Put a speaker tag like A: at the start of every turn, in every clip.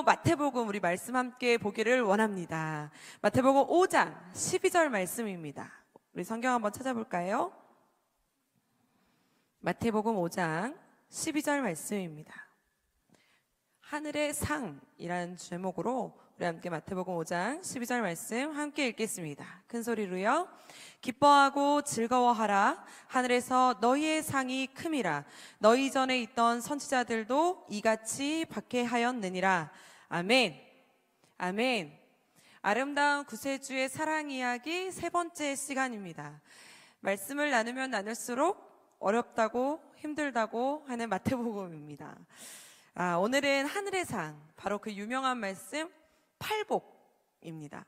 A: 마태복음 우리 말씀 함께 보기를 원합니다. 마태복음 5장 12절 말씀입니다. 우리 성경 한번 찾아볼까요? 마태복음 5장 12절 말씀입니다. 하늘의 상이라는 제목으로 우리 함께 마태복음 5장 12절 말씀 함께 읽겠습니다. 큰 소리로요. 기뻐하고 즐거워하라. 하늘에서 너희의 상이 큼이라. 너희 전에 있던 선지자들도 이같이 박해하였느니라. 아멘. 아멘. 아름다운 구세주의 사랑 이야기 세 번째 시간입니다. 말씀을 나누면 나눌수록 어렵다고 힘들다고 하는 마태복음입니다. 오늘은 하늘의 상, 바로 그 유명한 말씀 팔복입니다.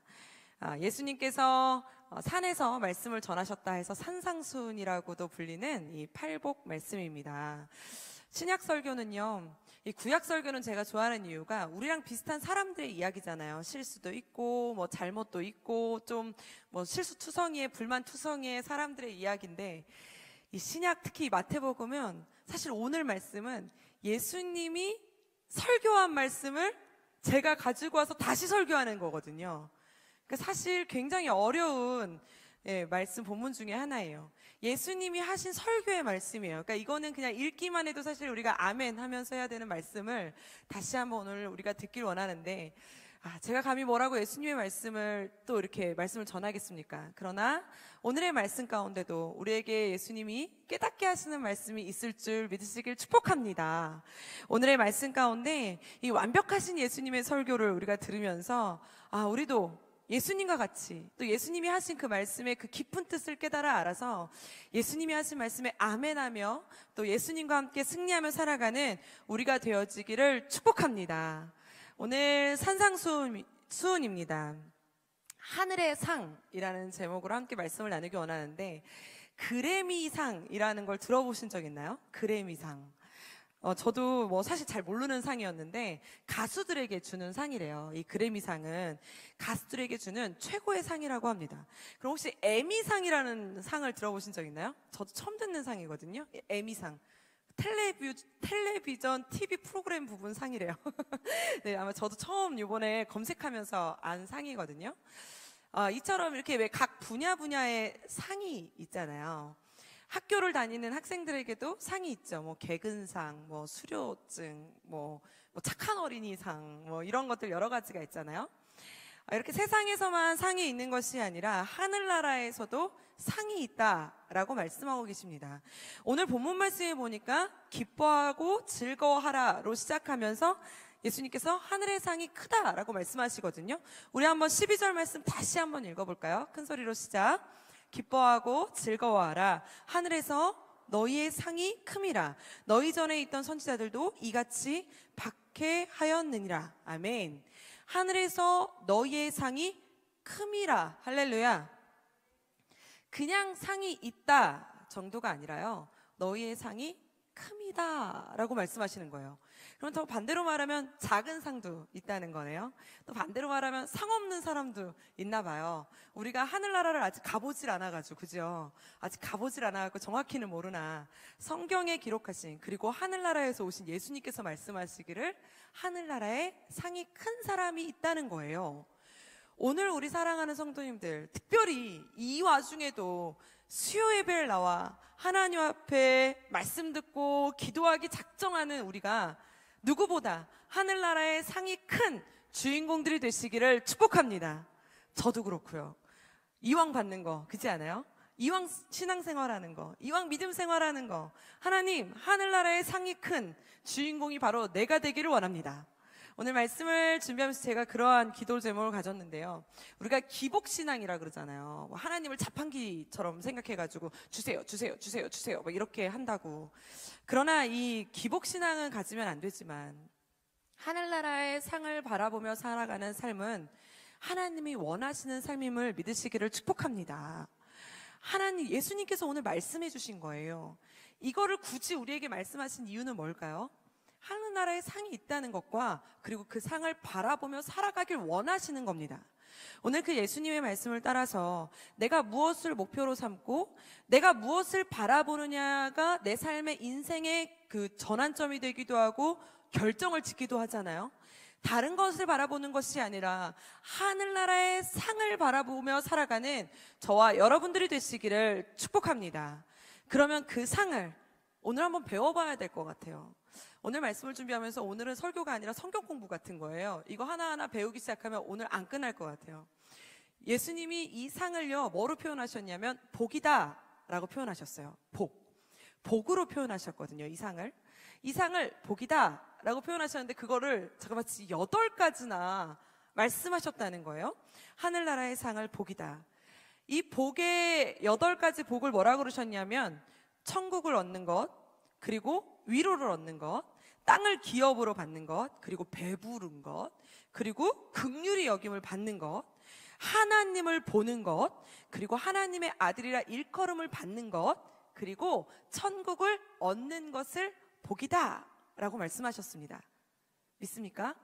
A: 예수님께서 산에서 말씀을 전하셨다 해서 산상수훈이라고도 불리는 이 팔복 말씀입니다. 신약 설교는요, 이 구약 설교는 제가 좋아하는 이유가 우리랑 비슷한 사람들의 이야기잖아요. 실수도 있고 뭐 잘못도 있고 좀 뭐 실수투성이의 불만투성이의 사람들의 이야기인데, 이 신약 특히 이 마태복음은 사실 오늘 말씀은 예수님이 설교한 말씀을 제가 가지고 와서 다시 설교하는 거거든요. 그러니까 사실 굉장히 어려운 말씀 본문 중에 하나예요. 예수님이 하신 설교의 말씀이에요. 그러니까 이거는 그냥 읽기만 해도 사실 우리가 아멘 하면서 해야 되는 말씀을 다시 한번 오늘 우리가 듣길 원하는데, 제가 감히 뭐라고 예수님의 말씀을 또 이렇게 말씀을 전하겠습니까? 그러나 오늘의 말씀 가운데도 우리에게 예수님이 깨닫게 하시는 말씀이 있을 줄 믿으시길 축복합니다. 오늘의 말씀 가운데 이 완벽하신 예수님의 설교를 우리가 들으면서 우리도 예수님과 같이 또 예수님이 하신 그 말씀의 그 깊은 뜻을 깨달아 알아서 예수님이 하신 말씀에 아멘하며 또 예수님과 함께 승리하며 살아가는 우리가 되어지기를 축복합니다. 오늘 산상수훈입니다. 하늘의 상이라는 제목으로 함께 말씀을 나누기 원하는데, 그래미상이라는 걸 들어보신 적 있나요? 그래미상. 저도 뭐 사실 잘 모르는 상이었는데 가수들에게 주는 상이래요. 이 그래미상은 가수들에게 주는 최고의 상이라고 합니다. 그럼 혹시 에미상이라는 상을 들어보신 적 있나요? 저도 처음 듣는 상이거든요. 에미상. 텔레비전 TV 프로그램 부분 상이래요. 네, 아마 저도 처음 이번에 검색하면서 안 상이거든요. 이처럼 이렇게 왜 각 분야의 상이 있잖아요. 학교를 다니는 학생들에게도 상이 있죠. 뭐 개근상, 뭐 수료증, 뭐 착한 어린이상, 뭐 이런 것들 여러 가지가 있잖아요. 이렇게 세상에서만 상이 있는 것이 아니라 하늘나라에서도 상이 있다라고 말씀하고 계십니다. 오늘 본문 말씀에 보니까 기뻐하고 즐거워하라로 시작하면서 예수님께서 하늘의 상이 크다라고 말씀하시거든요. 우리 한번 12절 말씀 다시 한번 읽어볼까요? 큰 소리로 시작. 기뻐하고 즐거워하라. 하늘에서 너희의 상이 큼이라. 너희 전에 있던 선지자들도 이같이 박해하였느니라. 아멘. 하늘에서 너희의 상이 큼이라. 할렐루야. 그냥 상이 있다 정도가 아니라요, 너희의 상이 큼이다 라고 말씀하시는 거예요. 그럼 더 반대로 말하면 작은 상도 있다는 거네요. 또 반대로 말하면 상 없는 사람도 있나 봐요. 우리가 하늘나라를 아직 가보질 않아가지고, 그죠? 아직 가보질 않아가지고 정확히는 모르나 성경에 기록하신, 그리고 하늘나라에서 오신 예수님께서 말씀하시기를 하늘나라에 상이 큰 사람이 있다는 거예요. 오늘 우리 사랑하는 성도님들, 특별히 이 와중에도 수요 예배를 나와 하나님 앞에 말씀 듣고 기도하기 작정하는 우리가 누구보다 하늘나라의 상이 큰 주인공들이 되시기를 축복합니다. 저도 그렇고요. 이왕 받는 거, 그렇지 않아요? 이왕 신앙생활하는 거, 이왕 믿음 생활하는 거, 하나님, 하늘나라의 상이 큰 주인공이 바로 내가 되기를 원합니다. 오늘 말씀을 준비하면서 제가 그러한 기도 제목을 가졌는데요. 우리가 기복신앙이라 그러잖아요. 하나님을 자판기처럼 생각해가지고 주세요, 주세요, 주세요, 주세요 뭐 이렇게 한다고. 그러나 이 기복신앙은 가지면 안 되지만 하늘나라의 상을 바라보며 살아가는 삶은 하나님이 원하시는 삶임을 믿으시기를 축복합니다. 하나님, 예수님께서 오늘 말씀해 주신 거예요. 이거를 굳이 우리에게 말씀하신 이유는 뭘까요? 하늘나라에 상이 있다는 것과 그리고 그 상을 바라보며 살아가길 원하시는 겁니다. 오늘 그 예수님의 말씀을 따라서 내가 무엇을 목표로 삼고 내가 무엇을 바라보느냐가 내 삶의 인생의 그 전환점이 되기도 하고 결정을 짓기도 하잖아요. 다른 것을 바라보는 것이 아니라 하늘나라의 상을 바라보며 살아가는 저와 여러분들이 되시기를 축복합니다. 그러면 그 상을 오늘 한번 배워봐야 될 것 같아요. 오늘 말씀을 준비하면서 오늘은 설교가 아니라 성경 공부 같은 거예요. 이거 하나하나 배우기 시작하면 오늘 안 끝날 것 같아요. 예수님이 이 상을요, 뭐로 표현하셨냐면 복이다 라고 표현하셨어요. 복으로 표현하셨거든요. 이 상을 복이다 라고 표현하셨는데 그거를 잠깐만 8가지나 말씀하셨다는 거예요. 하늘나라의 상을 복이다. 이 복의 8가지 복을 뭐라고 그러셨냐면 천국을 얻는 것, 그리고 위로를 얻는 것, 땅을 기업으로 받는 것, 그리고 배부른 것, 그리고 긍휼히 여김을 받는 것, 하나님을 보는 것, 그리고 하나님의 아들이라 일컬음을 받는 것, 그리고 천국을 얻는 것을 복이다 라고 말씀하셨습니다. 믿습니까?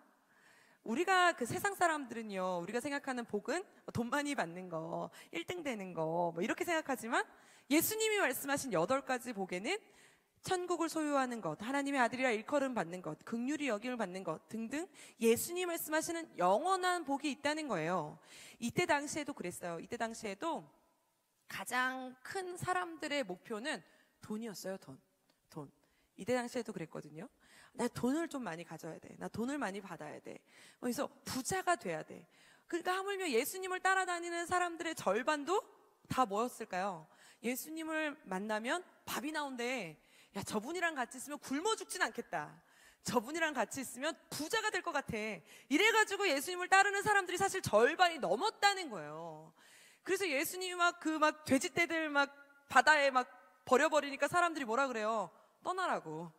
A: 우리가 그 세상 사람들은요, 우리가 생각하는 복은 돈 많이 받는 거, 1등 되는 거, 뭐 이렇게 생각하지만 예수님이 말씀하신 8가지 복에는 천국을 소유하는 것, 하나님의 아들이라 일컬음 받는 것, 긍휼히 여김을 받는 것 등등 예수님 말씀하시는 영원한 복이 있다는 거예요. 이때 당시에도 그랬어요. 이때 당시에도 가장 큰 사람들의 목표는 돈이었어요. 돈. 이때 당시에도 그랬거든요. 나 돈을 좀 많이 가져야 돼. 나 돈을 많이 받아야 돼. 그래서 부자가 돼야 돼. 그러니까 하물며 예수님을 따라다니는 사람들의 절반도 다 뭐였을까요? 예수님을 만나면 밥이 나온대. 야, 저분이랑 같이 있으면 굶어 죽진 않겠다. 저분이랑 같이 있으면 부자가 될 것 같아. 이래가지고 예수님을 따르는 사람들이 사실 절반이 넘었다는 거예요. 그래서 예수님이 막 돼지떼들 막 바다에 막 버려버리니까 사람들이 뭐라 그래요? 떠나라고.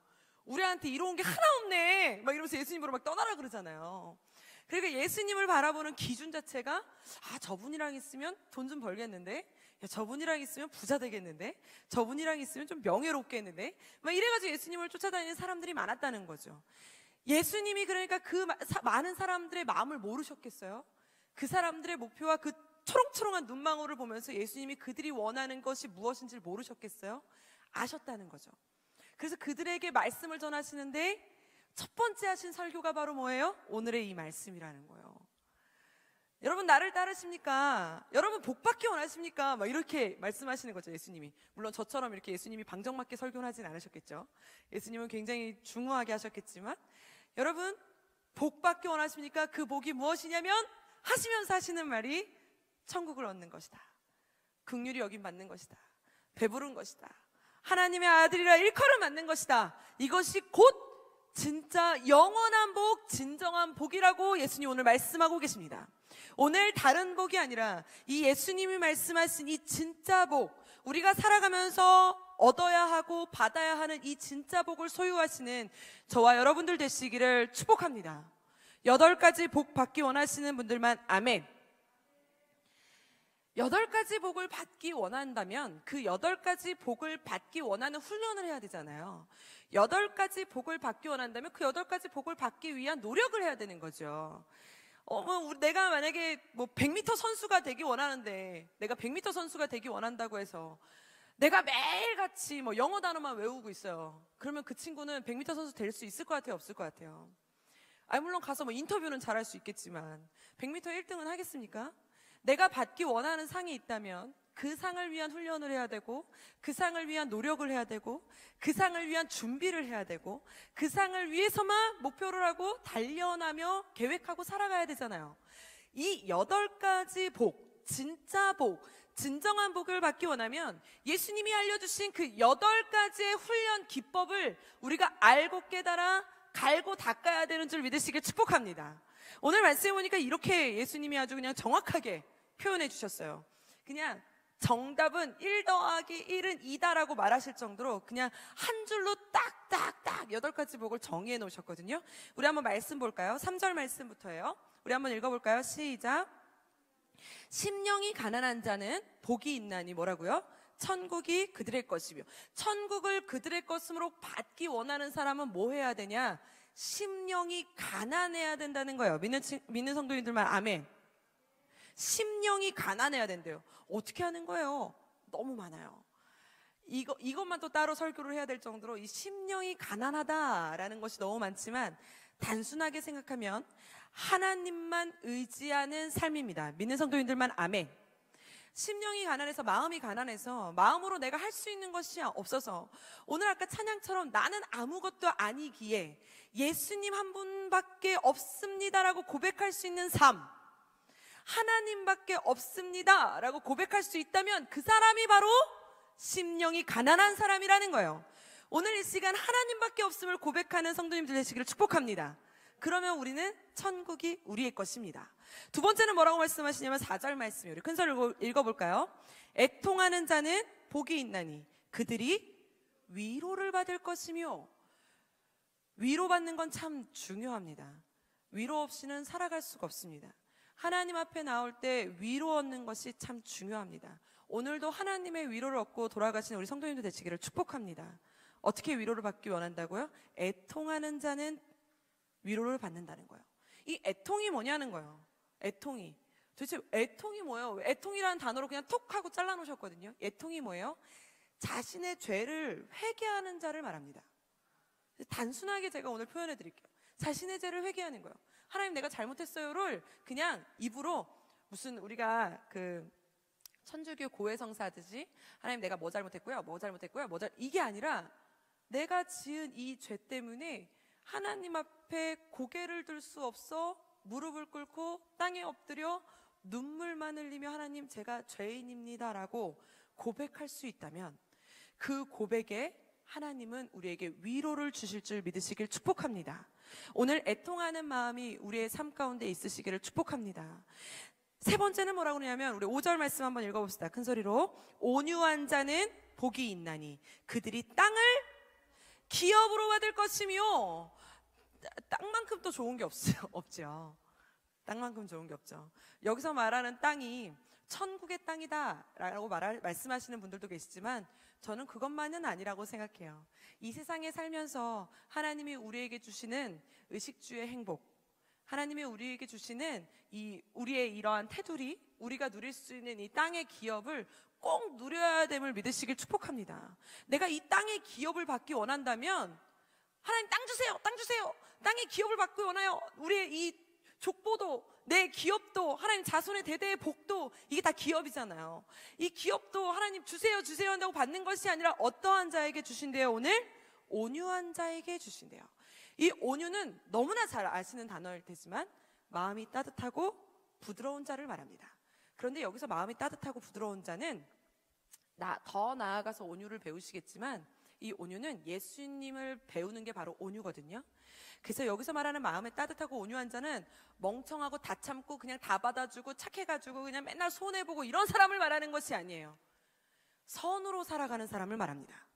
A: 우리한테 이로운 게 하나 없네. 막 이러면서 예수님으로 막 떠나라 그러잖아요. 그러니까 예수님을 바라보는 기준 자체가 저분이랑 있으면 돈 좀 벌겠는데, 야, 저분이랑 있으면 부자 되겠는데, 저분이랑 있으면 좀 명예롭겠는데, 막 이래가지고 예수님을 쫓아다니는 사람들이 많았다는 거죠. 예수님이 그러니까 그 많은 사람들의 마음을 모르셨겠어요? 그 사람들의 목표와 그 초롱초롱한 눈망울을 보면서 예수님이 그들이 원하는 것이 무엇인지를 모르셨겠어요? 아셨다는 거죠. 그래서 그들에게 말씀을 전하시는데 첫 번째 하신 설교가 바로 뭐예요? 오늘의 이 말씀이라는 거예요. 여러분, 나를 따르십니까? 여러분, 복받기 원하십니까? 막 이렇게 말씀하시는 거죠, 예수님이. 물론 저처럼 이렇게 예수님이 방정맞게 설교를 하진 않으셨겠죠. 예수님은 굉장히 중후하게 하셨겠지만, 여러분, 복받기 원하십니까? 그 복이 무엇이냐면 하시면서 하시는 말이 천국을 얻는 것이다. 긍휼히 여김 받는 것이다. 배부른 것이다. 하나님의 아들이라 일컬음 받는 것이다. 이것이 곧 진짜 영원한 복, 진정한 복이라고 예수님 오늘 말씀하고 계십니다. 오늘 다른 복이 아니라 이 예수님이 말씀하신 이 진짜 복, 우리가 살아가면서 얻어야 하고 받아야 하는 이 진짜 복을 소유하시는 저와 여러분들 되시기를 축복합니다. 8가지 복 받기 원하시는 분들만 아멘. 8가지 복을 받기 원한다면 그 8가지 복을 받기 원하는 훈련을 해야 되잖아요. 8가지 복을 받기 원한다면 그 8가지 복을 받기 위한 노력을 해야 되는 거죠. 내가 만약에 100m 선수가 되기 원하는데, 내가 100m 선수가 되기 원한다고 해서 내가 매일같이 영어 단어만 외우고 있어요. 그러면 그 친구는 100m 선수 될 수 있을 것 같아요? 없을 것 같아요? 물론 가서 인터뷰는 잘할 수 있겠지만 100m 1등은 하겠습니까? 내가 받기 원하는 상이 있다면 그 상을 위한 훈련을 해야 되고, 그 상을 위한 노력을 해야 되고, 그 상을 위한 준비를 해야 되고, 그 상을 위해서만 목표를 하고 달려나며 계획하고 살아가야 되잖아요. 이 8가지 복, 진짜 복, 진정한 복을 받기 원하면 예수님이 알려주신 그 8가지의 훈련 기법을 우리가 알고 깨달아 갈고 닦아야 되는 줄 믿으시길 축복합니다. 오늘 말씀해 보니까 이렇게 예수님이 아주 그냥 정확하게 표현해 주셨어요. 그냥 정답은 1 더하기 1은 2다라고 말하실 정도로 그냥 한 줄로 딱딱딱 8가지 복을 정의해 놓으셨거든요. 우리 한번 말씀 볼까요? 3절 말씀부터예요. 우리 한번 읽어볼까요? 시작. 심령이 가난한 자는 복이 있나니 뭐라고요? 천국이 그들의 것이며, 천국을 그들의 것으로 받기 원하는 사람은 뭐 해야 되냐? 심령이 가난해야 된다는 거예요. 믿는 성도님들만 아멘. 심령이 가난해야 된대요. 어떻게 하는 거예요? 너무 많아요. 이것만 또 따로 설교를 해야 될 정도로 이 심령이 가난하다라는 것이 너무 많지만, 단순하게 생각하면 하나님만 의지하는 삶입니다. 믿는 성도님들만 아멘. 심령이 가난해서, 마음이 가난해서, 마음으로 내가 할 수 있는 것이 없어서, 오늘 아까 찬양처럼 나는 아무것도 아니기에 예수님 한 분밖에 없습니다라고 고백할 수 있는 삶, 하나님밖에 없습니다라고 고백할 수 있다면 그 사람이 바로 심령이 가난한 사람이라는 거예요. 오늘 이 시간 하나님밖에 없음을 고백하는 성도님들 되시기를 축복합니다. 그러면 우리는 천국이 우리의 것입니다. 두 번째는 뭐라고 말씀하시냐면 4절 말씀이에요. 우리 큰 소리로 읽어볼까요? 애통하는 자는 복이 있나니 그들이 위로를 받을 것이며. 위로받는 건 참 중요합니다. 위로 없이는 살아갈 수가 없습니다. 하나님 앞에 나올 때 위로 얻는 것이 참 중요합니다. 오늘도 하나님의 위로를 얻고 돌아가시는 우리 성도님들 되시기를 축복합니다. 어떻게 위로를 받기 원한다고요? 애통하는 자는 위로를 받는다는 거예요. 이 애통이 뭐냐는 거예요. 애통이. 도대체 애통이 뭐예요? 애통이라는 단어로 그냥 톡 하고 잘라놓으셨거든요. 애통이 뭐예요? 자신의 죄를 회개하는 자를 말합니다. 단순하게 제가 오늘 표현해 드릴게요. 자신의 죄를 회개하는 거예요. 하나님 내가 잘못했어요를 그냥 입으로 무슨 우리가 그 천주교 고해성사 하듯이 하나님 내가 뭐 잘못했고요, 이게 아니라 내가 지은 이 죄 때문에 하나님 앞에 고개를 들 수 없어 무릎을 꿇고 땅에 엎드려 눈물만 흘리며 하나님 제가 죄인입니다 라고 고백할 수 있다면 그 고백에 하나님은 우리에게 위로를 주실 줄 믿으시길 축복합니다. 오늘 애통하는 마음이 우리의 삶 가운데 있으시기를 축복합니다. 세 번째는 뭐라고 그러냐면 우리 5절 말씀 한번 읽어봅시다. 큰 소리로. 온유한 자는 복이 있나니 그들이 땅을 기업으로 받을 것이며. 땅만큼 또 좋은 게 없죠. 땅만큼 좋은 게 없죠. 여기서 말하는 땅이 천국의 땅이다 라고 말씀하시는 분들도 계시지만 저는 그것만은 아니라고 생각해요. 이 세상에 살면서 하나님이 우리에게 주시는 의식주의 행복, 하나님이 우리에게 주시는 우리의 이러한 테두리, 우리가 누릴 수 있는 이 땅의 기업을 꼭 누려야 됨을 믿으시길 축복합니다. 내가 이 땅의 기업을 받기 원한다면 하나님 땅 주세요, 땅 주세요. 땅의 기업을 받기 원해요. 우리의 이 족보도, 내 기업도, 하나님 자손의 대대의 복도, 이게 다 기업이잖아요. 이 기업도 하나님 주세요 한다고 받는 것이 아니라 어떠한 자에게 주신대요? 오늘 온유한 자에게 주신대요. 이 온유는 너무나 잘 아시는 단어일 테지만 마음이 따뜻하고 부드러운 자를 말합니다. 그런데 여기서 마음이 따뜻하고 부드러운 자는 더 나아가서 온유를 배우시겠지만 이 온유는 예수님을 배우는 게 바로 온유거든요. 그래서 여기서 말하는 마음에 따뜻하고 온유한 자는 멍청하고 다 참고 그냥 다 받아주고 착해가지고 그냥 맨날 손해보고 이런 사람을 말하는 것이 아니에요. 선으로 살아가는 사람을 말합니다.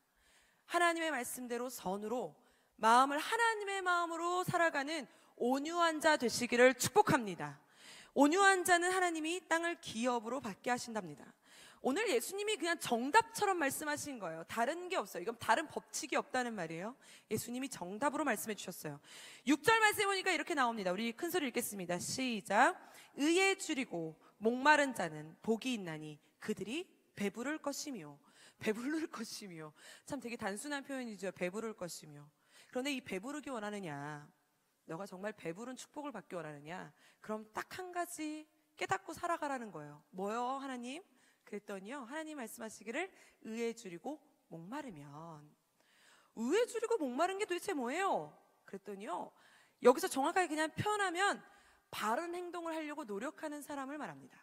A: 하나님의 말씀대로 선으로 마음을 하나님의 마음으로 살아가는 온유한 자 되시기를 축복합니다. 온유한 자는 하나님이 땅을 기업으로 받게 하신답니다. 오늘 예수님이 그냥 정답처럼 말씀하신 거예요. 다른 게 없어요. 이건 다른 법칙이 없다는 말이에요. 예수님이 정답으로 말씀해 주셨어요. 6절 말씀해 보니까 이렇게 나옵니다. 우리 큰 소리 읽겠습니다. 시작. 의에 줄이고 목마른 자는 복이 있나니 그들이 배부를 것이며. 배부를 것이며. 참 되게 단순한 표현이죠. 배부를 것이며. 그런데 이 배부르기 원하느냐, 너가 정말 배부른 축복을 받기 원하느냐, 그럼 딱 한 가지 깨닫고 살아가라는 거예요. 뭐요 하나님? 그랬더니요, 하나님 말씀하시기를 의에 줄이고 목마르면. 의에 줄이고 목마른 게 도대체 뭐예요? 그랬더니요, 여기서 정확하게 그냥 표현하면 바른 행동을 하려고 노력하는 사람을 말합니다.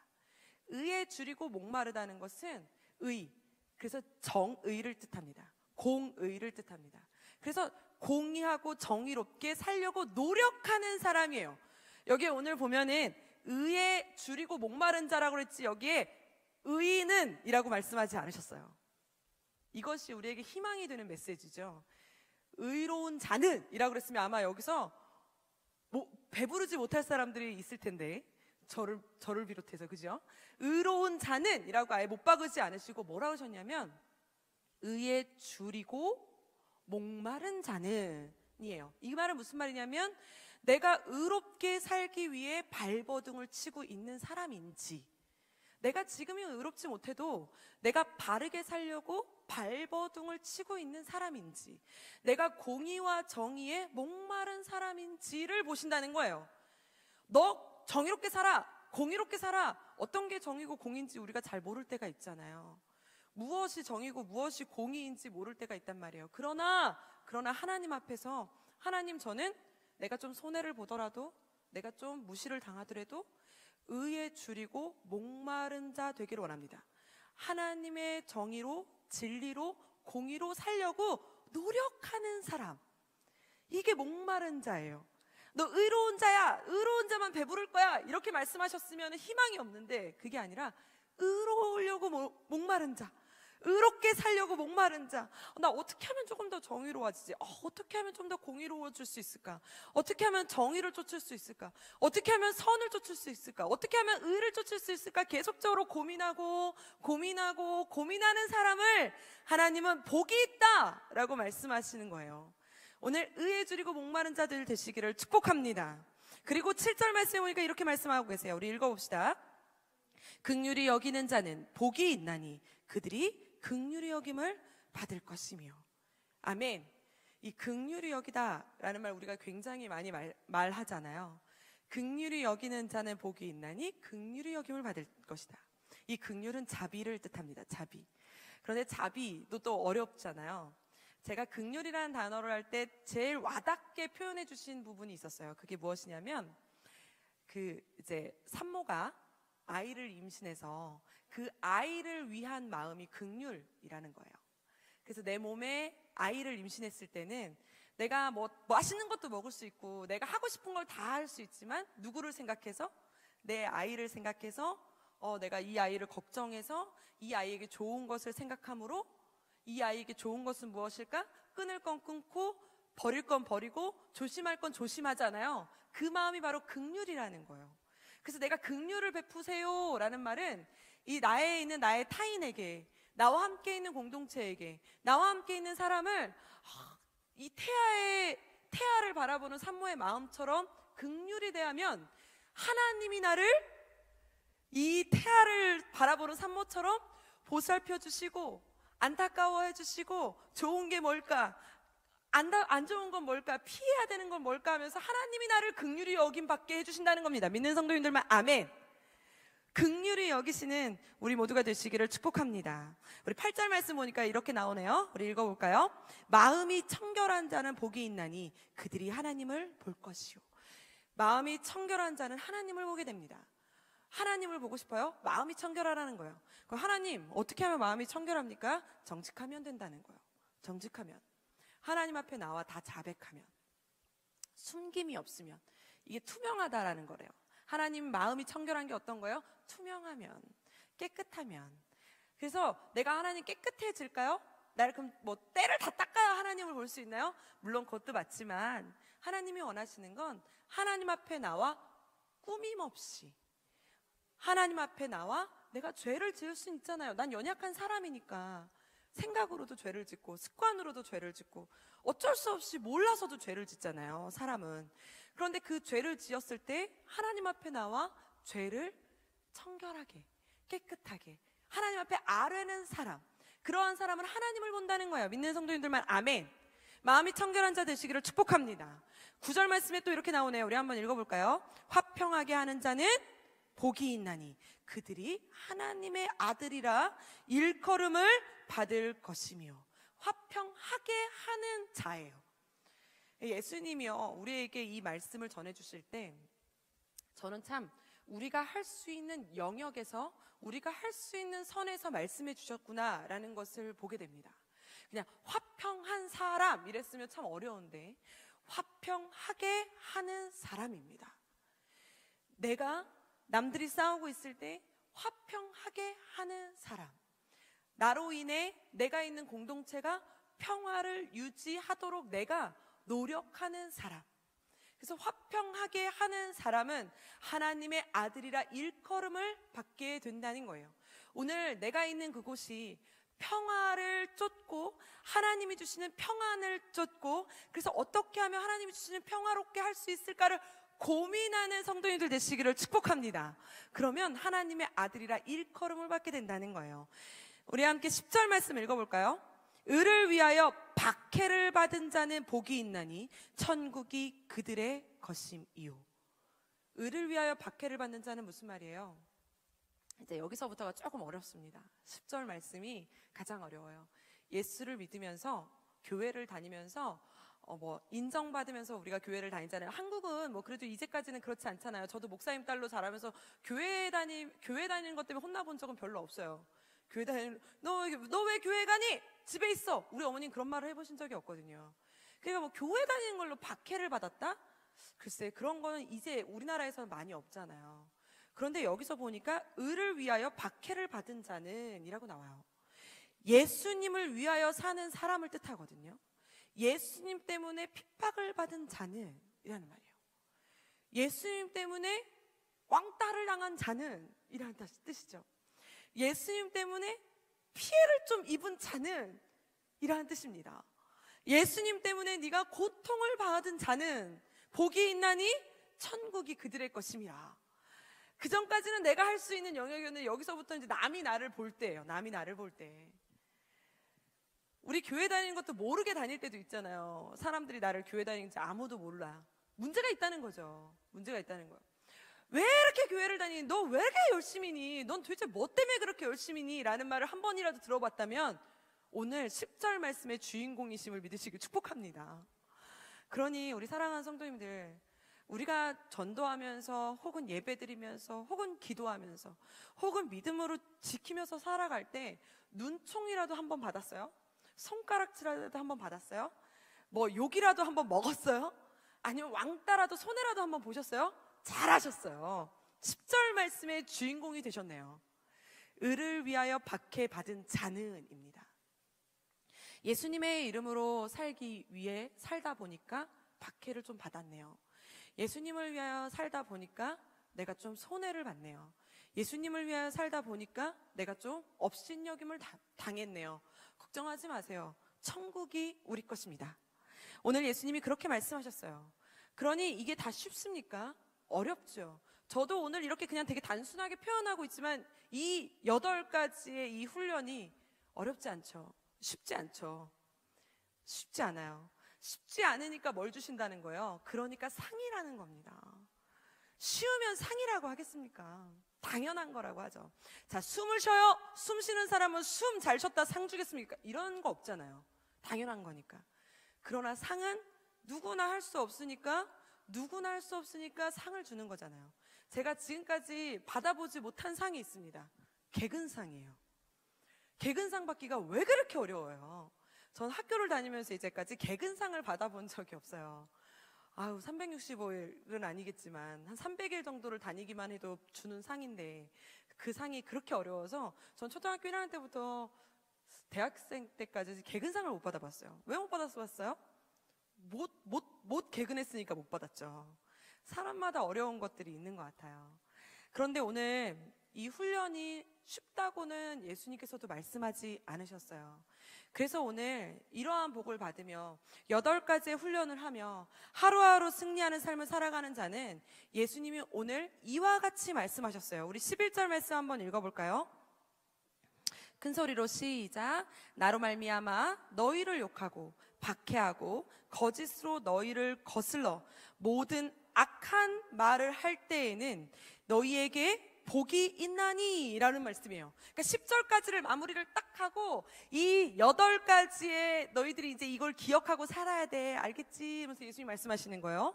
A: 의에 줄이고 목마르다는 것은 의, 그래서 정의를 뜻합니다. 공의를 뜻합니다. 그래서 공의하고 정의롭게 살려고 노력하는 사람이에요. 여기에 오늘 보면은 의에 줄이고 목마른 자라고 그랬지, 여기에 의인은 이라고 말씀하지 않으셨어요. 이것이 우리에게 희망이 되는 메시지죠. 의로운 자는 이라고 그랬으면 아마 여기서 배부르지 못할 사람들이 있을 텐데, 저를 비롯해서, 그죠? 의로운 자는 이라고 아예 못 박으지 않으시고 뭐라고 하셨냐면 의에 줄이고 목마른 자는 이에요. 이 말은 무슨 말이냐면 내가 의롭게 살기 위해 발버둥을 치고 있는 사람인지, 내가 지금이 의롭지 못해도 내가 바르게 살려고 발버둥을 치고 있는 사람인지, 내가 공의와 정의에 목마른 사람인지를 보신다는 거예요. 너 정의롭게 살아, 공의롭게 살아. 어떤 게 정의고 공인지 우리가 잘 모를 때가 있잖아요. 무엇이 정의고 무엇이 공의인지 모를 때가 있단 말이에요. 그러나 하나님 앞에서, 하나님, 저는 내가 좀 손해를 보더라도, 내가 좀 무시를 당하더라도 의에 줄이고 목마른 자 되기를 원합니다. 하나님의 정의로, 진리로, 공의로 살려고 노력하는 사람, 이게 목마른 자예요. 너 의로운 자야, 의로운 자만 배부를 거야, 이렇게 말씀하셨으면 희망이 없는데, 그게 아니라 의로우려고 목마른 자, 의롭게 살려고 목마른 자. 나 어떻게 하면 조금 더 정의로워지지? 어떻게 하면 좀 더 공의로워질 수 있을까? 어떻게 하면 정의를 쫓을 수 있을까? 어떻게 하면 선을 쫓을 수 있을까? 어떻게 하면 의를 쫓을 수 있을까? 계속적으로 고민하는 사람을 하나님은 복이 있다 라고 말씀하시는 거예요. 오늘 의에 줄이고 목마른 자들 되시기를 축복합니다. 그리고 7절 말씀에 보니까 이렇게 말씀하고 계세요. 우리 읽어봅시다. 긍휼히 여기는 자는 복이 있나니 그들이 긍휼히 여김을 받을 것이며. 아멘. 이 긍휼히 여기다라는 말 우리가 굉장히 많이 말하잖아요. 긍휼히 여기는 자는 복이 있나니 긍휼히 여김을 받을 것이다. 이 긍휼은 자비를 뜻합니다. 자비. 그런데 자비도 또 어렵잖아요. 제가 긍휼이라는 단어를 할 때 제일 와닿게 표현해 주신 부분이 있었어요. 그게 무엇이냐면, 이제 산모가 아이를 임신해서 그 아이를 위한 마음이 긍휼이라는 거예요. 그래서 내 몸에 아이를 임신했을 때는 내가 뭐 맛있는 것도 먹을 수 있고 내가 하고 싶은 걸 다 할 수 있지만, 누구를 생각해서? 내 아이를 생각해서, 내가 이 아이를 걱정해서 이 아이에게 좋은 것을 생각함으로, 이 아이에게 좋은 것은 무엇일까? 끊을 건 끊고 버릴 건 버리고 조심할 건 조심하잖아요. 그 마음이 바로 긍휼이라는 거예요. 그래서 내가 긍휼을 베푸세요 라는 말은 이 나에 있는 나의 타인에게, 나와 함께 있는 공동체에게, 나와 함께 있는 사람을 이 태아를 바라보는 산모의 마음처럼 긍휼히 대하면, 하나님이 나를 이 태아를 바라보는 산모처럼 보살펴 주시고 안타까워해 주시고, 좋은 게 뭘까, 안 좋은 건 뭘까, 피해야 되는 건 뭘까 하면서 하나님이 나를 긍휼히 여김받게 해주신다는 겁니다. 믿는 성도님들만 아멘. 긍휼히 여기시는 우리 모두가 되시기를 축복합니다. 우리 8절 말씀 보니까 이렇게 나오네요. 우리 읽어볼까요? 마음이 청결한 자는 복이 있나니 그들이 하나님을 볼 것이요. 마음이 청결한 자는 하나님을 보게 됩니다. 하나님을 보고 싶어요? 마음이 청결하라는 거예요. 그럼 하나님, 어떻게 하면 마음이 청결합니까? 정직하면 된다는 거예요. 정직하면, 하나님 앞에 나와 다 자백하면, 숨김이 없으면, 이게 투명하다라는 거래요. 하나님 마음이 청결한 게 어떤 거예요? 투명하면, 깨끗하면. 그래서 내가 하나님 깨끗해질까요? 나를 그럼 뭐 때를 다 닦아야 하나님을 볼 수 있나요? 물론 그것도 맞지만, 하나님이 원하시는 건 하나님 앞에 나와 꾸밈 없이, 하나님 앞에 나와 내가 죄를 지을 수 있잖아요. 난 연약한 사람이니까 생각으로도 죄를 짓고 습관으로도 죄를 짓고 어쩔 수 없이 몰라서도 죄를 짓잖아요, 사람은. 그런데 그 죄를 지었을 때 하나님 앞에 나와 죄를 청결하게, 깨끗하게 하나님 앞에 아뢰는 사람, 그러한 사람은 하나님을 본다는 거예요. 믿는 성도님들만 아멘. 마음이 청결한 자 되시기를 축복합니다. 9절 말씀에 또 이렇게 나오네요. 우리 한번 읽어볼까요? 화평하게 하는 자는 복이 있나니 그들이 하나님의 아들이라 일컬음을 받을 것이며. 화평하게 하는 자예요. 예수님이요, 우리에게 이 말씀을 전해주실 때 저는 참 우리가 할 수 있는 영역에서, 우리가 할 수 있는 선에서 말씀해 주셨구나라는 것을 보게 됩니다. 그냥 화평한 사람 이랬으면 참 어려운데 화평하게 하는 사람입니다. 내가 남들이 싸우고 있을 때 화평하게 하는 사람, 나로 인해 내가 있는 공동체가 평화를 유지하도록 내가 노력하는 사람. 그래서 화평하게 하는 사람은 하나님의 아들이라 일컬음을 받게 된다는 거예요. 오늘 내가 있는 그곳이 평화를 쫓고 하나님이 주시는 평안을 쫓고, 그래서 어떻게 하면 하나님이 주시는 평화롭게 할 수 있을까를 고민하는 성도님들 되시기를 축복합니다. 그러면 하나님의 아들이라 일컬음을 받게 된다는 거예요. 우리 함께 10절 말씀 읽어볼까요? 의를 위하여 박해를 받은 자는 복이 있나니 천국이 그들의 것임이요. 의를 위하여 박해를 받는 자는 무슨 말이에요? 이제 여기서부터가 조금 어렵습니다. 10절 말씀이 가장 어려워요. 예수를 믿으면서 교회를 다니면서 인정받으면서 우리가 교회를 다니잖아요. 한국은 그래도 이제까지는 그렇지 않잖아요. 저도 목사님 딸로 자라면서 교회 다니는 것 때문에 혼나본 적은 별로 없어요. 너 왜 교회 가니? 집에 있어. 우리 어머니는 그런 말을 해보신 적이 없거든요. 그러니까 교회 다니는 걸로 박해를 받았다? 글쎄, 그런 거는 이제 우리나라에서는 많이 없잖아요. 그런데 여기서 보니까 의를 위하여 박해를 받은 자는 이라고 나와요. 예수님을 위하여 사는 사람을 뜻하거든요. 예수님 때문에 핍박을 받은 자는 이라는 말이에요. 예수님 때문에 왕따를 당한 자는 이라는 뜻이죠. 예수님 때문에 피해를 좀 입은 자는 이라는 뜻입니다. 예수님 때문에 네가 고통을 받은 자는 복이 있나니 천국이 그들의 것임이라. 그 전까지는 내가 할 수 있는 영역이었는데 여기서부터 이제 남이 나를 볼 때예요. 남이 나를 볼 때. 우리 교회 다니는 것도 모르게 다닐 때도 있잖아요. 사람들이 나를 교회 다니는지 아무도 몰라. 문제가 있다는 거죠. 문제가 있다는 거예요. 왜 이렇게 교회를 다니니? 너 왜 이렇게 열심히니? 넌 도대체 뭐 때문에 그렇게 열심히니? 라는 말을 한 번이라도 들어봤다면 오늘 10절 말씀의 주인공이심을 믿으시길 축복합니다. 그러니 우리 사랑하는 성도님들, 우리가 전도하면서 혹은 예배드리면서 혹은 기도하면서 혹은 믿음으로 지키면서 살아갈 때 눈총이라도 한번 받았어요? 손가락질이라도 한번 받았어요? 욕이라도 한번 먹었어요? 아니면 왕따라도 손해라도 한번 보셨어요? 잘하셨어요. 10절 말씀의 주인공이 되셨네요. 의를 위하여 박해받은 자는입니다. 예수님의 이름으로 살기 위해 살다 보니까 박해를 좀 받았네요. 예수님을 위하여 살다 보니까 내가 좀 손해를 받네요. 예수님을 위하여 살다 보니까 내가 좀 업신여김을 당했네요. 걱정하지 마세요. 천국이 우리 것입니다. 오늘 예수님이 그렇게 말씀하셨어요. 그러니 이게 다 쉽습니까? 어렵죠. 저도 오늘 이렇게 그냥 되게 단순하게 표현하고 있지만 이 8가지의 이 훈련이 어렵지 않죠. 쉽지 않죠. 쉽지 않아요. 쉽지 않으니까 뭘 주신다는 거예요? 그러니까 상이라는 겁니다. 쉬우면 상이라고 하겠습니까? 당연한 거라고 하죠. 자, 숨을 쉬어요. 숨 쉬는 사람은 숨 잘 쉬었다 상 주겠습니까? 이런 거 없잖아요. 당연한 거니까. 그러나 상은 누구나 할 수 없으니까 상을 주는 거잖아요. 제가 지금까지 받아보지 못한 상이 있습니다. 개근상이에요. 개근상 받기가 왜 그렇게 어려워요? 전 학교를 다니면서 이제까지 개근상을 받아본 적이 없어요. 365일은 아니겠지만 한 300일 정도를 다니기만 해도 주는 상인데 그 상이 그렇게 어려워서 전 초등학교 1학년 때부터 대학생 때까지 개근상을 못 받아봤어요. 왜 못 받았어요? 못 개근했으니까 못 받았죠. 사람마다 어려운 것들이 있는 것 같아요. 그런데 오늘 이 훈련이 쉽다고는 예수님께서도 말씀하지 않으셨어요. 그래서 오늘 이러한 복을 받으며 8가지의 훈련을 하며 하루하루 승리하는 삶을 살아가는 자는 예수님이 오늘 이와 같이 말씀하셨어요. 우리 11절 말씀 한번 읽어볼까요? 큰 소리로 시작. 나로 말미암아 너희를 욕하고 박해하고 거짓으로 너희를 거슬러 모든 악한 말을 할 때에는 너희에게 복이 있나니 라는 말씀이에요. 그러니까 10절까지를 마무리를 딱 하고 이 8가지의 너희들이 이제 이걸 기억하고 살아야 돼, 알겠지? 하면서 예수님이 말씀하시는 거예요.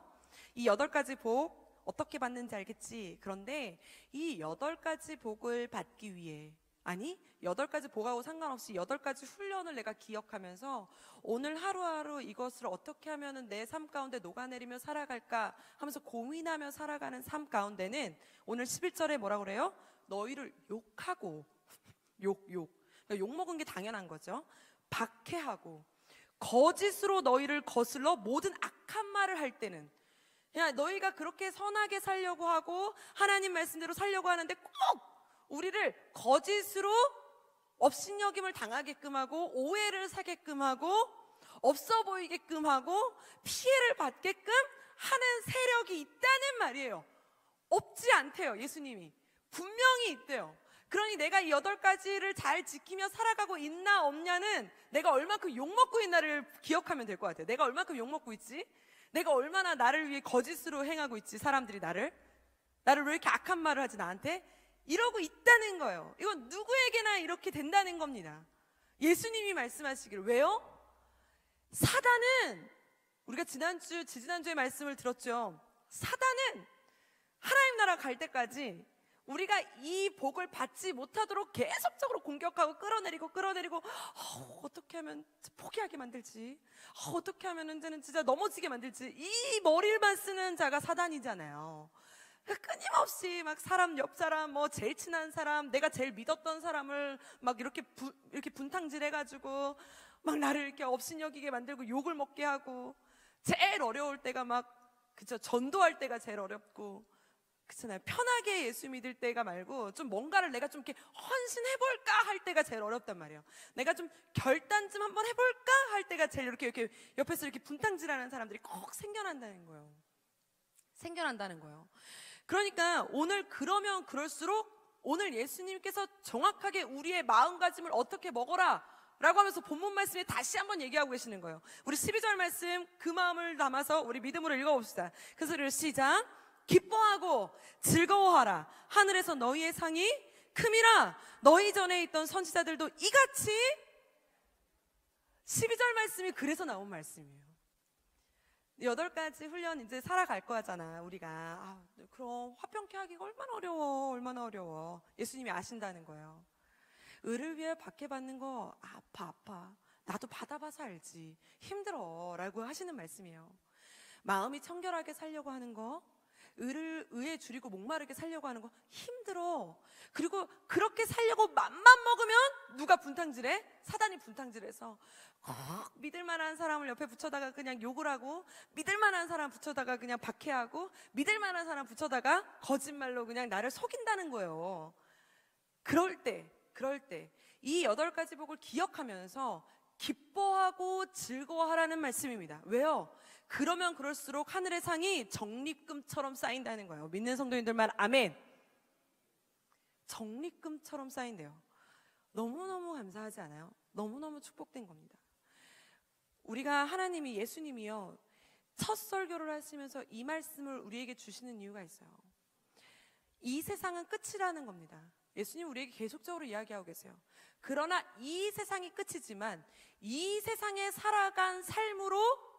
A: 이 8가지 복 어떻게 받는지 알겠지? 그런데 이 8가지 복을 받기 위해 8가지 복하고 상관없이 8가지 훈련을 내가 기억하면서 오늘 하루하루 이것을 어떻게 하면 내 삶 가운데 녹아내리며 살아갈까 하면서 고민하며 살아가는 삶 가운데는 오늘 11절에 뭐라고 그래요? 너희를 욕하고 그러니까 욕먹은 게 당연한 거죠. 박해하고 거짓으로 너희를 거슬러 모든 악한 말을 할 때는, 그냥 너희가 그렇게 선하게 살려고 하고 하나님 말씀대로 살려고 하는데 꼭 우리를 거짓으로 업신여김을 당하게끔 하고 오해를 사게끔 하고 없어 보이게끔 하고 피해를 받게끔 하는 세력이 있다는 말이에요. 없지 않대요. 예수님이 분명히 있대요. 그러니 내가 이 8가지를 잘 지키며 살아가고 있나 없냐는 내가 얼마큼 욕먹고 있나를 기억하면 될 것 같아요. 내가 얼마큼 욕먹고 있지? 내가 얼마나 나를 위해 거짓으로 행하고 있지? 사람들이 나를 왜 이렇게 악한 말을 하지 나한테? 이러고 있다는 거예요. 이건 누구에게나 이렇게 된다는 겁니다. 예수님이 말씀하시기를. 왜요? 사단은, 우리가 지지난주에 말씀을 들었죠. 사단은 하나님 나라 갈 때까지 우리가 이 복을 받지 못하도록 계속적으로 공격하고 끌어내리고 어떻게 하면 포기하게 만들지, 어떻게 하면 이제는 진짜 넘어지게 만들지, 이 머리만 쓰는 자가 사단이잖아요. 그러니까 끊임없이 막 옆 사람, 뭐 제일 친한 사람, 내가 제일 믿었던 사람을 막 이렇게 분탕질 해가지고 막 나를 이렇게 업신여기게 만들고 욕을 먹게 하고, 제일 어려울 때가 그쵸, 전도할 때가 제일 어렵고, 그렇잖아요. 편하게 예수 믿을 때가 말고 좀 뭔가를 내가 좀 이렇게 헌신해볼까 할 때가 제일 어렵단 말이에요. 내가 좀 결단 좀 한번 해볼까 할 때가 제일 이렇게 옆에서 이렇게 분탕질하는 사람들이 꼭 생겨난다는 거예요. 그러니까 오늘 그러면 그럴수록 오늘 예수님께서 정확하게 우리의 마음가짐을 어떻게 먹어라 라고 하면서 본문 말씀에 다시 한번 얘기하고 계시는 거예요. 우리 12절 말씀 그 마음을 담아서 우리 믿음으로 읽어봅시다. 그 소리를 시작. 기뻐하고 즐거워하라. 하늘에서 너희의 상이 큼이라. 너희 전에 있던 선지자들도 이같이. 12절 말씀이 그래서 나온 말씀이에요. 8가지 훈련 이제 살아갈 거잖아 우리가. 그럼 화평케 하기가 얼마나 어려워. 예수님이 아신다는 거예요. 의를 위해 박해받는 거 아파. 나도 받아봐서 알지. 힘들어 라고 하시는 말씀이에요. 마음이 청결하게 살려고 하는 거, 의에 줄이고 목마르게 살려고 하는 거 힘들어. 그리고 그렇게 살려고 맘만 먹으면 누가 분탕질해? 사단이 분탕질해서 믿을만한 사람을 옆에 붙여다가 그냥 욕을 하고, 믿을만한 사람 붙여다가 그냥 박해하고, 믿을만한 사람 붙여다가 거짓말로 그냥 나를 속인다는 거예요. 그럴 때 이 8가지 복을 기억하면서 기뻐하고 즐거워하라는 말씀입니다. 왜요? 그러면 그럴수록 하늘의 상이 적립금처럼 쌓인다는 거예요. 믿는 성도님들만 아멘. 적립금처럼 쌓인대요. 너무너무 감사하지 않아요? 너무너무 축복된 겁니다. 우리가 하나님이, 예수님이요, 첫 설교를 하시면서 이 말씀을 우리에게 주시는 이유가 있어요. 이 세상은 끝이라는 겁니다. 예수님 우리에게 계속적으로 이야기하고 계세요. 그러나 이 세상이 끝이지만 이 세상에 살아간 삶으로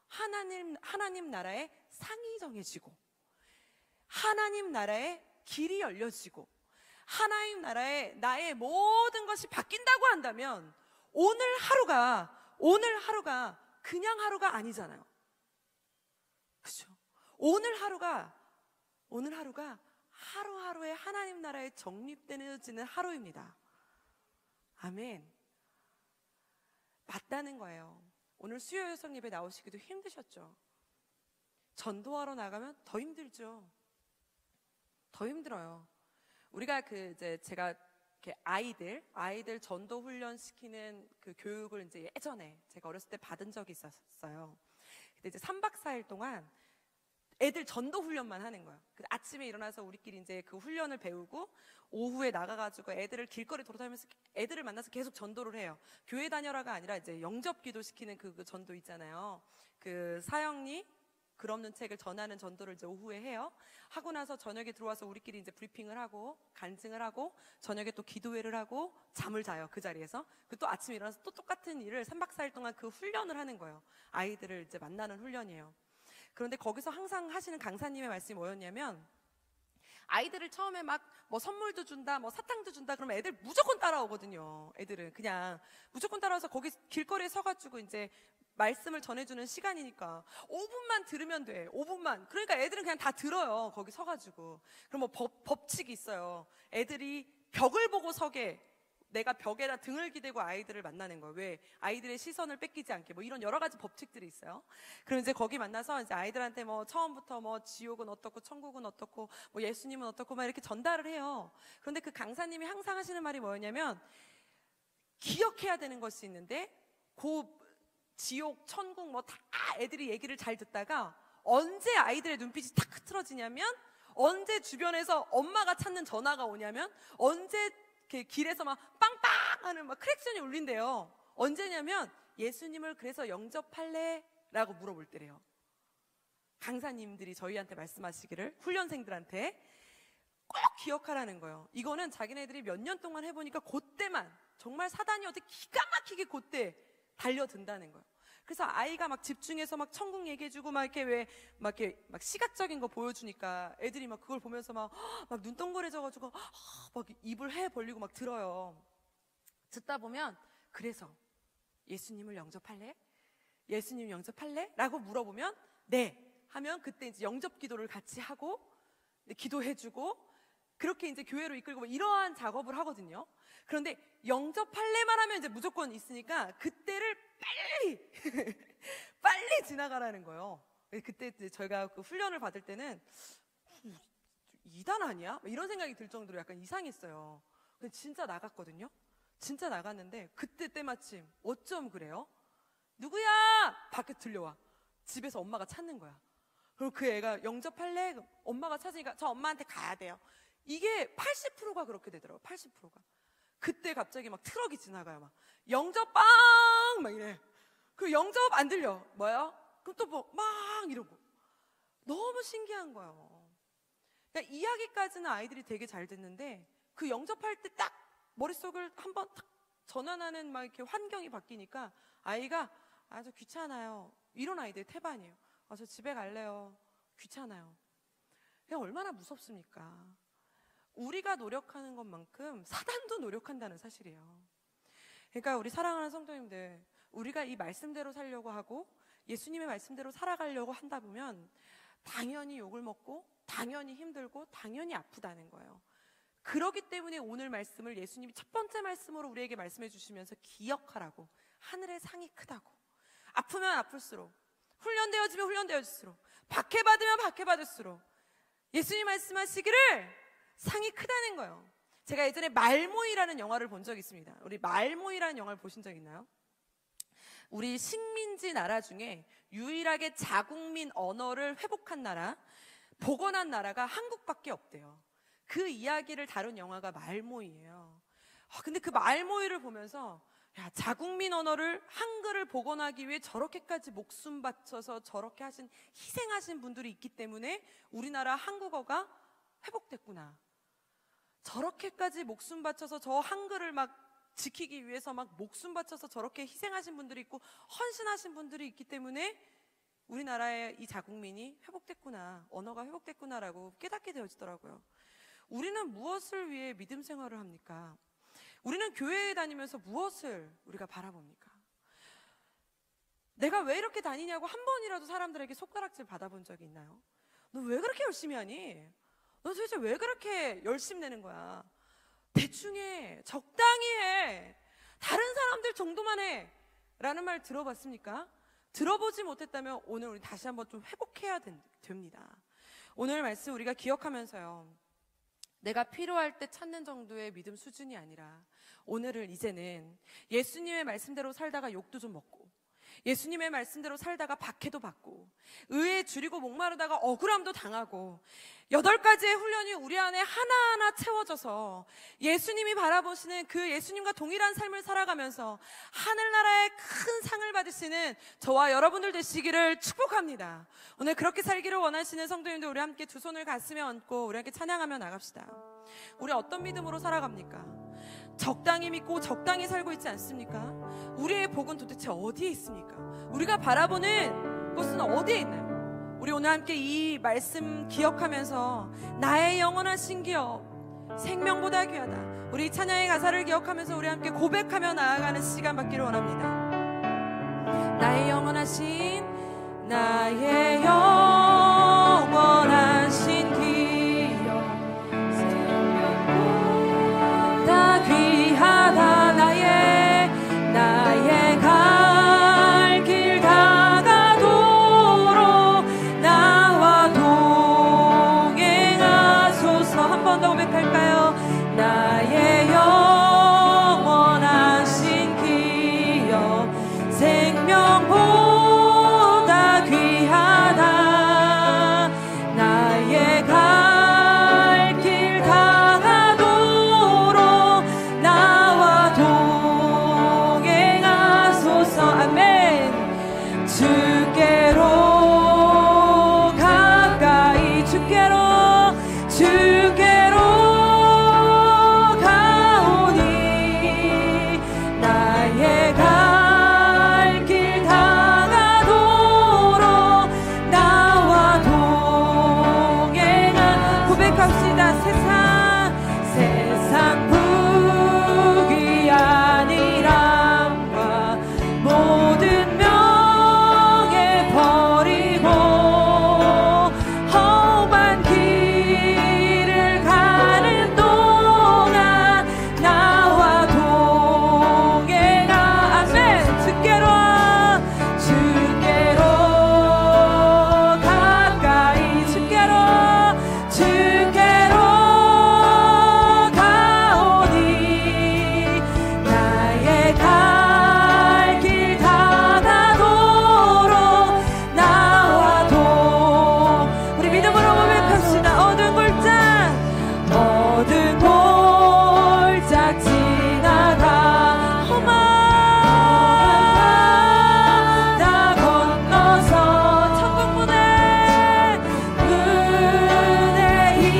A: 하나님 나라의 상이 정해지고, 하나님 나라의 길이 열려지고, 하나님 나라의 나의 모든 것이 바뀐다고 한다면 오늘 하루가 그냥 하루가 아니잖아요. 그렇죠? 오늘 하루가 하루하루의 하나님 나라에 정립되어지는 하루입니다. 아멘. 맞다는 거예요. 오늘 수요 여성 예배 나오시기도 힘드셨죠? 전도하러 나가면 더 힘들죠. 더 힘들어요. 우리가 제가 이렇게 아이들 전도 훈련 시키는 그 교육을 이제 예전에 제가 어렸을 때 받은 적이 있었어요. 근데 이제 3박 4일 동안 애들 전도 훈련만 하는 거예요. 아침에 일어나서 우리끼리 이제 그 훈련을 배우고, 오후에 나가가지고 애들을 길거리 돌아다니면서 애들을 만나서 계속 전도를 해요. 교회 다녀라가 아니라 이제 영접기도 시키는 그 전도 있잖아요. 그 사형리 글 없는 책을 전하는 전도를 이제 오후에 해요. 하고 나서 저녁에 들어와서 우리끼리 이제 브리핑을 하고 간증을 하고, 저녁에 또 기도회를 하고 잠을 자요. 그 자리에서. 또 아침에 일어나서 또 똑같은 일을 3박 4일 동안 그 훈련을 하는 거예요. 아이들을 이제 만나는 훈련이에요. 그런데 거기서 항상 하시는 강사님의 말씀이 뭐였냐면, 아이들을 처음에 막 뭐 선물도 준다, 뭐 사탕도 준다 그러면 애들 무조건 따라오거든요. 애들은 그냥 무조건 따라와서 거기 길거리에 서가지고 이제 말씀을 전해주는 시간이니까 5분만 들으면 돼. 5분만. 그러니까 애들은 그냥 다 들어요. 거기 서가지고. 그럼 뭐 법칙이 있어요. 애들이 벽을 보고 서게, 내가 벽에다 등을 기대고 아이들을 만나는 거예요. 왜? 아이들의 시선을 뺏기지 않게. 뭐 이런 여러 가지 법칙들이 있어요. 그럼 이제 거기 만나서 이제 아이들한테 뭐 처음부터 뭐 지옥은 어떻고 천국은 어떻고 뭐 예수님은 어떻고 막 이렇게 전달을 해요. 그런데 그 강사님이 항상 하시는 말이 뭐였냐면, 기억해야 되는 것이 있는데 그 지옥, 천국 뭐 다 애들이 얘기를 잘 듣다가 언제 아이들의 눈빛이 탁 흐트러지냐면 언제 주변에서 엄마가 찾는 전화가 오냐면, 언제 이렇게 길에서 막 빵빵 하는 막 크랙션이 울린대요. 언제냐면 예수님을 그래서 영접할래? 라고 물어볼 때래요. 강사님들이 저희한테 말씀하시기를, 훈련생들한테 꼭 기억하라는 거예요. 이거는 자기네들이 몇 년 동안 해보니까 그때만, 정말 사단이 어떻게 기가 막히게 그때 달려든다는 거예요. 그래서 아이가 막 집중해서 막 천국 얘기해주고 막 이렇게 막 시각적인 거 보여주니까 애들이 막 그걸 보면서 막 눈동그래져가지고 막 입을 해 벌리고 막 들어요. 듣다 보면, 그래서 예수님을 영접할래? 예수님 영접할래? 라고 물어보면 네 하면 그때 이제 영접 기도를 같이 하고 기도해주고 그렇게 이제 교회로 이끌고 이러한 작업을 하거든요. 그런데 영접할래만 하면 이제 무조건 있으니까 그때를 빨리 지나가라는 거예요. 그때 저희가 그 훈련을 받을 때는 2단 아니야? 이런 생각이 들 정도로 약간 이상했어요. 근데 진짜 나갔거든요. 진짜 나갔는데 그때 때마침 어쩜 그래요? 누구야? 밖에 들려와. 집에서 엄마가 찾는 거야. 그리고 그 애가 영접할래? 엄마가 찾으니까 저 엄마한테 가야 돼요. 이게 80%가 그렇게 되더라고요. 80%가. 그때 갑자기 막 트럭이 지나가요. 막 영접 빵! 막 이래. 그 영접 안 들려. 뭐야? 그럼 또 뭐 막 이러고. 너무 신기한 거예요. 그러니까 이야기까지는 아이들이 되게 잘 듣는데 그 영접할 때 딱 머릿속을 한번 탁 전환하는 막 이렇게 환경이 바뀌니까 아이가 저 귀찮아요. 이런 아이들 태반이에요. 저 집에 갈래요. 귀찮아요. 그냥 얼마나 무섭습니까? 우리가 노력하는 것만큼 사단도 노력한다는 사실이에요. 그러니까 우리 사랑하는 성도님들, 우리가 이 말씀대로 살려고 하고 예수님의 말씀대로 살아가려고 한다 보면 당연히 욕을 먹고 당연히 힘들고 당연히 아프다는 거예요. 그렇기 때문에 오늘 말씀을 예수님이 첫 번째 말씀으로 우리에게 말씀해 주시면서 기억하라고, 하늘의 상이 크다고, 아프면 아플수록, 훈련되어지면 훈련되어질수록, 박해받으면 박해받을수록 예수님 말씀하시기를 상이 크다는 거예요. 제가 예전에 말모이라는 영화를 본 적이 있습니다. 우리 말모이라는 영화를 보신 적 있나요? 우리 식민지 나라 중에 유일하게 자국민 언어를 회복한 나라, 복원한 나라가 한국밖에 없대요. 그 이야기를 다룬 영화가 말모이예요. 근데 그 말모이를 보면서 자국민 언어를, 한글을 복원하기 위해 저렇게까지 목숨 바쳐서 저렇게 희생하신 분들이 있기 때문에 우리나라 한국어가 회복됐구나. 저렇게까지 목숨 바쳐서 저 한글을 막 지키기 위해서 막 목숨 바쳐서 저렇게 희생하신 분들이 있고 헌신하신 분들이 있기 때문에 우리나라의 이 자국민이 회복됐구나, 언어가 회복됐구나라고 깨닫게 되어지더라고요. 우리는 무엇을 위해 믿음 생활을 합니까? 우리는 교회에 다니면서 무엇을 우리가 바라봅니까? 내가 왜 이렇게 다니냐고 한 번이라도 사람들에게 손가락질 받아본 적이 있나요? 너 왜 그렇게 열심히 하니? 너 도대체 왜 그렇게 열심히 내는 거야? 대충 해, 적당히 해, 다른 사람들 정도만 해 라는 말 들어봤습니까? 들어보지 못했다면 오늘 우리 다시 한번 좀 회복해야 됩니다. 오늘 말씀 우리가 기억하면서요, 내가 필요할 때 찾는 정도의 믿음 수준이 아니라 오늘은 이제는 예수님의 말씀대로 살다가 욕도 좀 먹고, 예수님의 말씀대로 살다가 박해도 받고, 의에 줄이고 목마르다가 억울함도 당하고, 8가지의 훈련이 우리 안에 하나하나 채워져서 예수님이 바라보시는 그 예수님과 동일한 삶을 살아가면서 하늘나라의 큰 상을 받으시는 저와 여러분들 되시기를 축복합니다. 오늘 그렇게 살기를 원하시는 성도님들, 우리 함께 두 손을 가슴에 얹고 우리 함께 찬양하며 나갑시다. 우리 어떤 믿음으로 살아갑니까? 적당히 믿고 적당히 살고 있지 않습니까? 우리의 복은 도대체 어디에 있습니까? 우리가 바라보는 것은 어디에 있나요? 우리 오늘 함께 이 말씀 기억하면서 나의 영원하신 기업, 생명보다 귀하다, 우리 찬양의 가사를 기억하면서 우리 함께 고백하며 나아가는 시간 받기를 원합니다. 나의 영원하신, 나의 영원하신 기업, 생명보다 귀하다. 나의 갈 길 다가도록 나와 동행하소서. 한 번 더 고백할까요? 나의 영원하신 기업, 생명보다 귀하다. 나의 갈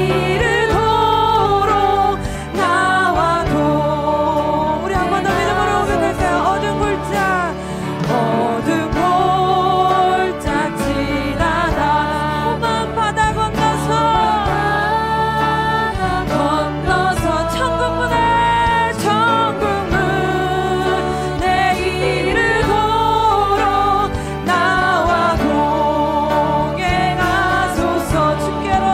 A: 이르도록 나와 도 우리 한 번 더 믿음으로 고백할까요? 어두운 골짜 어두운 골짜 지나다 험한 바다 건너서 천국문에 이르도록 나와 동행하소서. 주께로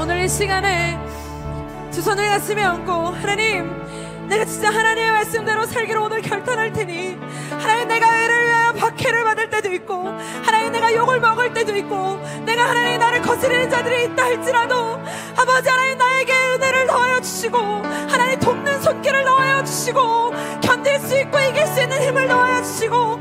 A: 오늘 이 시간에 두 손을 가슴에 얹고, 하나님, 내가 진짜 하나님의 말씀대로 살기로 오늘 결단할 테니, 하나님, 내가 애를 위하여 박해를 받을 때도 있고, 하나님, 내가 욕을 먹을 때도 있고, 내가 하나님 나를 거스르는 자들이 있다 할지라도 아버지 하나님, 나에게 은혜를 더하여 주시고, 하나님 돕는 손길을 더하여 주시고, 견딜 수 있고 이길 수 있는 힘을 더하여 주시고,